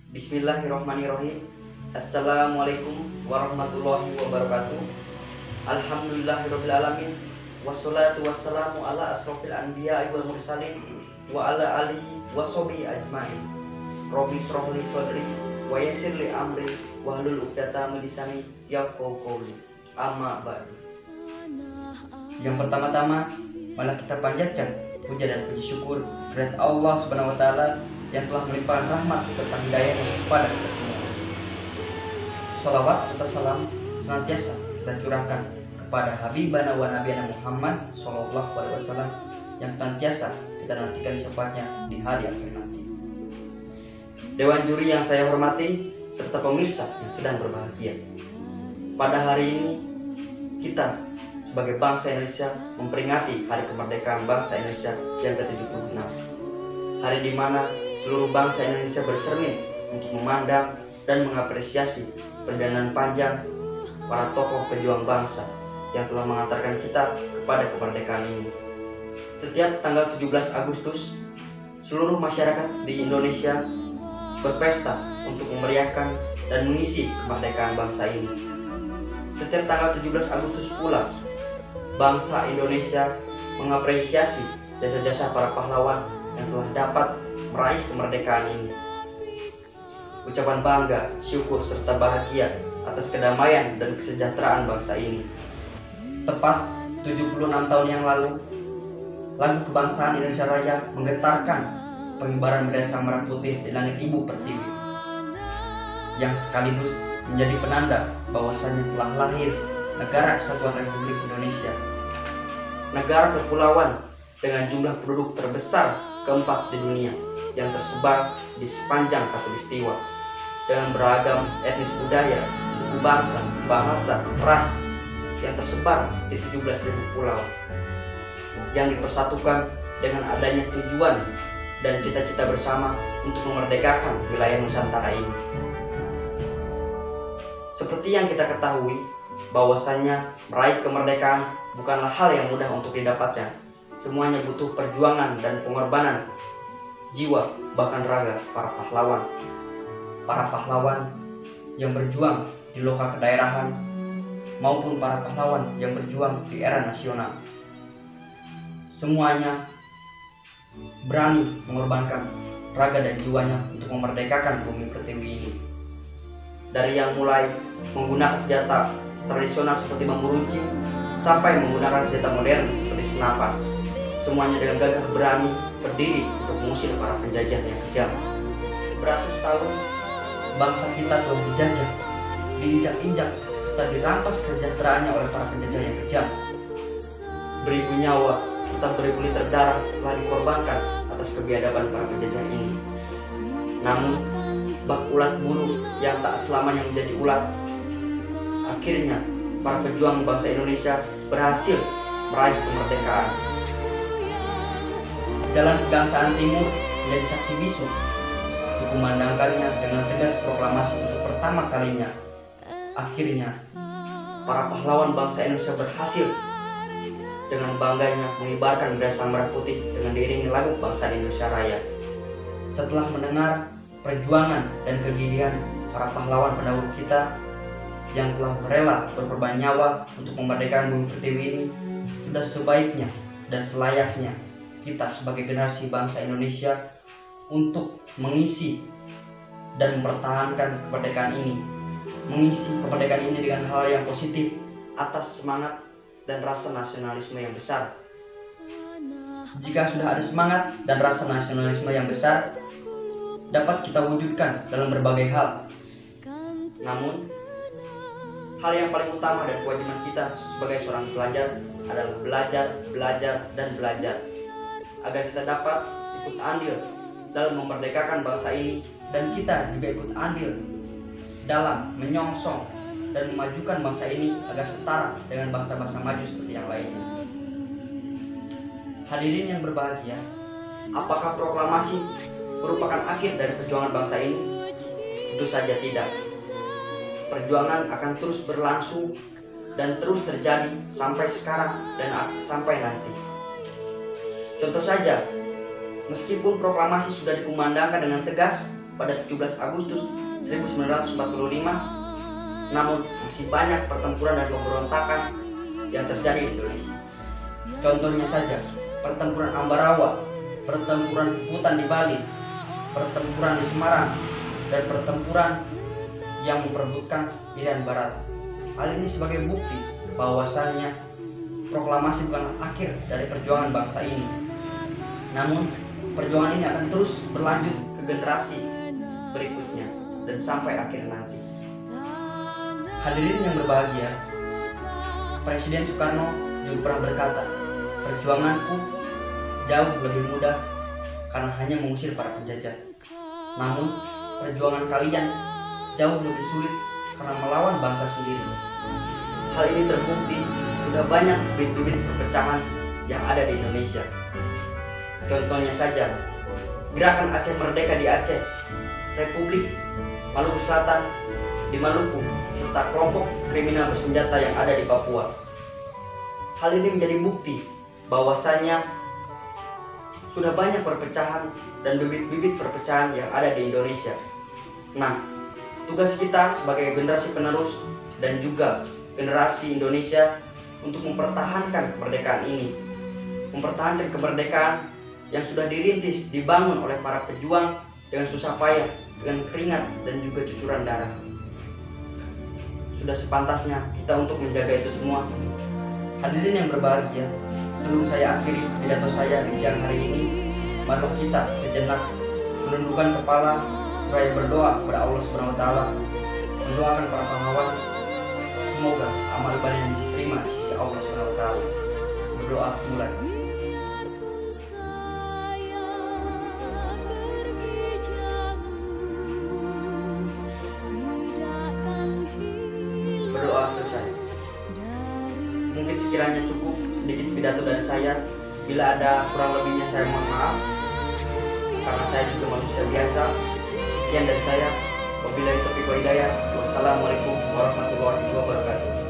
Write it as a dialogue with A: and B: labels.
A: Bismillahirrahmanirrahim. Assalamualaikum warahmatullahi wabarakatuh. Alhamdulillahirrabbilalamin. Wassalatu wassalamu ala asrofil anbiya wal mursalin wa ala alihi wa sahbihi ajmain. Rabbi shrahli sadri wa yassirli amri wahlul 'uqdatam min lisani yafqahu qawli. Amma ba'du. Yang pertama-tama, malah kita panjatkan puja dan puji syukur kepada Allah Subhanahu wa taala yang telah melimpahkan rahmat serta hidayahnya kepada kita semua. Sholawat serta salam senantiasa kita curahkan kepada Habibana wa Nabiyana Muhammad Sallallahu Alaihi Wasallam yang senantiasa kita nantikan syafaatnya di hari akhir nanti. Dewan juri yang saya hormati serta pemirsa yang sedang berbahagia. Pada hari ini kita sebagai bangsa Indonesia memperingati Hari Kemerdekaan Bangsa Indonesia yang ke-76. Hari di mana seluruh bangsa Indonesia bercermin untuk memandang dan mengapresiasi perjalanan panjang para tokoh pejuang bangsa yang telah mengantarkan kita kepada kemerdekaan ini. Setiap tanggal 17 Agustus, seluruh masyarakat di Indonesia berpesta untuk memeriahkan dan mengisi kemerdekaan bangsa ini. Setiap tanggal 17 Agustus pula, bangsa Indonesia mengapresiasi jasa-jasa para pahlawan yang telah dapat meraih kemerdekaan ini. Ucapan bangga, syukur, serta bahagia atas kedamaian dan kesejahteraan bangsa ini. Tepat 76 tahun yang lalu, lagu kebangsaan Indonesia Raya menggetarkan pengibaran bendera sang merah putih di langit ibu pertiwi, yang sekaligus menjadi penanda bahwasannya telah lahir negara Kesatuan Republik Indonesia, negara kepulauan dengan jumlah penduduk terbesar keempat di dunia yang tersebar di sepanjang khatulistiwa dengan beragam etnis budaya, suku bangsa, bahasa, ras yang tersebar di 17.000 pulau yang dipersatukan dengan adanya tujuan dan cita-cita bersama untuk memerdekakan wilayah Nusantara ini. Seperti yang kita ketahui, bahwasannya meraih kemerdekaan bukanlah hal yang mudah untuk didapatkan. Semuanya butuh perjuangan dan pengorbanan jiwa, bahkan raga para pahlawan. Para pahlawan yang berjuang di loka kedaerahan maupun para pahlawan yang berjuang di era nasional. Semuanya berani mengorbankan raga dan jiwanya untuk memerdekakan bumi pertiwi ini. Dari yang mulai menggunakan senjata tradisional seperti bambu runcing sampai menggunakan senjata modern seperti senapan. Semuanya dengan gagah berani berdiri untuk mengusir para penjajah yang kejam. Beratus tahun bangsa kita telah dijajah, diinjak-injak, serta dirampas kesejahteraannya oleh para penjajah yang kejam. Beribu nyawa serta beribu liter darah telah dikorbankan atas kebiadaban para penjajah ini. Namun, bak ulat bulu yang tak selamanya menjadi ulat. Akhirnya, para pejuang bangsa Indonesia berhasil meraih kemerdekaan. Jalan kebangsaan timur menjadi saksi bisu, dikumandangkannya dengan tegas proklamasi untuk pertama kalinya. Akhirnya, para pahlawan bangsa Indonesia berhasil dengan bangganya mengibarkan bendera sang merah putih dengan diiringi lagu kebangsaan Indonesia Raya. Setelah mendengar perjuangan dan kegigihan para pahlawan pendahulu kita yang telah rela berkorban nyawa untuk memerdekakan bumi pertiwi ini, sudah sebaiknya dan selayaknya kita sebagai generasi bangsa Indonesia untuk mengisi dan mempertahankan kemerdekaan ini, mengisi kemerdekaan ini dengan hal yang positif atas semangat dan rasa nasionalisme yang besar. Jika sudah ada semangat dan rasa nasionalisme yang besar, dapat kita wujudkan dalam berbagai hal. Namun, hal yang paling utama dan kewajiban kita sebagai seorang pelajar adalah belajar, dan belajar, agar kita dapat ikut andil dalam memerdekakan bangsa ini, dan kita juga ikut andil dalam menyongsong dan memajukan bangsa ini agar setara dengan bangsa-bangsa maju seperti yang lainnya. Hadirin yang berbahagia, apakah proklamasi merupakan akhir dari perjuangan bangsa ini? Tentu saja tidak. Perjuangan akan terus berlangsung dan terus terjadi sampai sekarang dan sampai nanti. Contoh saja, meskipun proklamasi sudah dikumandangkan dengan tegas, pada 17 Agustus 1945, namun masih banyak pertempuran dan pemberontakan yang terjadi di Indonesia. Contohnya saja, pertempuran Ambarawa, pertempuran hutan di Bali, pertempuran di Semarang, dan pertempuran yang memperebutkan Irian Barat. Hal ini sebagai bukti bahwasannya proklamasi bukan akhir dari perjuangan bangsa ini. Namun, perjuangan ini akan terus berlanjut ke generasi berikutnya dan sampai akhir nanti. Hadirin yang berbahagia, Presiden Soekarno juga pernah berkata, "Perjuanganku jauh lebih mudah karena hanya mengusir para penjajah. Namun, perjuangan kalian jauh lebih sulit karena melawan bangsa sendiri." Hal ini terbukti sudah banyak bibit-bibit perpecahan yang ada di Indonesia. Contohnya saja, Gerakan Aceh Merdeka di Aceh, Republik Maluku Selatan di Maluku, serta kelompok kriminal bersenjata yang ada di Papua. Hal ini menjadi bukti bahwasanya sudah banyak perpecahan dan bibit-bibit perpecahan yang ada di Indonesia. Nah, tugas kita sebagai generasi penerus dan juga generasi Indonesia untuk mempertahankan kemerdekaan ini, mempertahankan kemerdekaan yang sudah dirintis, dibangun oleh para pejuang dengan susah payah, dengan keringat dan juga cucuran darah. Sudah sepantasnya kita untuk menjaga itu semua. Hadirin yang berbahagia, sebelum saya akhiri pidato saya di siang hari ini, mari kita sejenak menundukkan kepala seraya berdoa kepada Allah Subhanahu wa taala, mendoakan para pahlawan semoga amal ibadah yang diterima di sisi Allah Subhanahu wa taala. Berdoa mulai. Berdoa selesai. Mungkin sekiranya cukup sedikit pidato dari saya. Bila ada kurang lebihnya saya mohon maaf, karena saya juga manusia biasa. Sekian dari saya. Wabillahi taufiq wal hidayah. Wassalamualaikum warahmatullahi wabarakatuh.